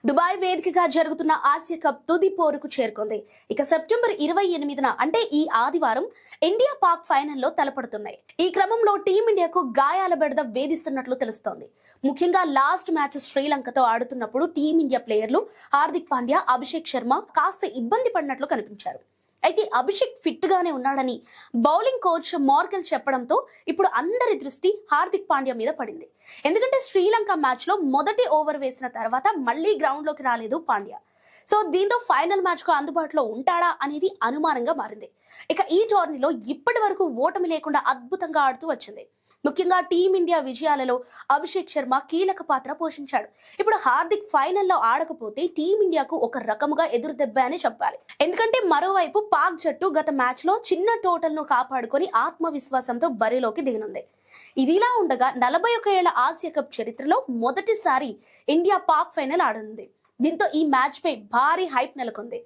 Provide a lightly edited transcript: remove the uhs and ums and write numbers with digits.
Dubai వేదికగా జరుగుతున్న Asia cup తుది పోరుకు చేరుకుంది. ఇక సెప్టెంబర్ 28న అంటే ఈ ఆదివారం ఇండియా పాక్ ఫైనల్లో తలపడుతున్నాయి. ఈ క్రమంలో టీమిండియాకు గాయాల బెడద వేధిస్తున్నట్లు తెలుస్తోంది. ముఖ్యంగా లాస్ట్ మ్యాచ్ శ్రీలంకతో ఆడుతున్నప్పుడు టీమిండియా ప్లేయర్లు హార్దిక్ పాండ్యా, అభిషేక్ శర్మ కాస్త ఇబ్బంది పడినట్లు కనిపించారు. అయితే అభిషేక్ ఫిట్ గానే ఉన్నాడని బౌలింగ్ కోచ్ మార్కెల్ చెప్పడంతో ఇప్పుడు అందరి దృష్టి హార్దిక్ పాండ్యా మీద పడింది. ఎందుకంటే శ్రీలంక మ్యాచ్ లో మొదటి ఓవర్ వేసిన తర్వాత మళ్ళీ గ్రౌండ్ లోకి రాలేదు పాండ్యా. సో దీంతో ఫైనల్ మ్యాచ్ కు అందుబాటులో ఉంటాడా అనేది అనుమానంగా మారింది. ఇక ఈ టోర్నీలో ఇప్పటి వరకు ఓటమి లేకుండా అద్భుతంగా ఆడుతూ వచ్చింది. ముఖ్యంగా టీమిండియా విజయాలలో అభిషేక్ శర్మ కీలక పాత్ర పోషించాడు. ఇప్పుడు హార్దిక్ ఫైనల్లో ఆడకపోతే టీమిండియాకు ఒక రకముగా ఎదురు దెబ్బ అని చెప్పాలి. ఎందుకంటే మరోవైపు పాక్ జట్టు గత మ్యాచ్ లో చిన్న టోటల్ ను కాపాడుకొని ఆత్మవిశ్వాసంతో బరిలోకి దిగనుంది. ఇదిలా ఉండగా 41 ఏళ్ల ఆసియా కప్ చరిత్రలో మొదటిసారి ఇండియా పాక్ ఫైనల్ ఆడనుంది. దీంతో ఈ మ్యాచ్ పై భారీ హైప్ నెలకొంది.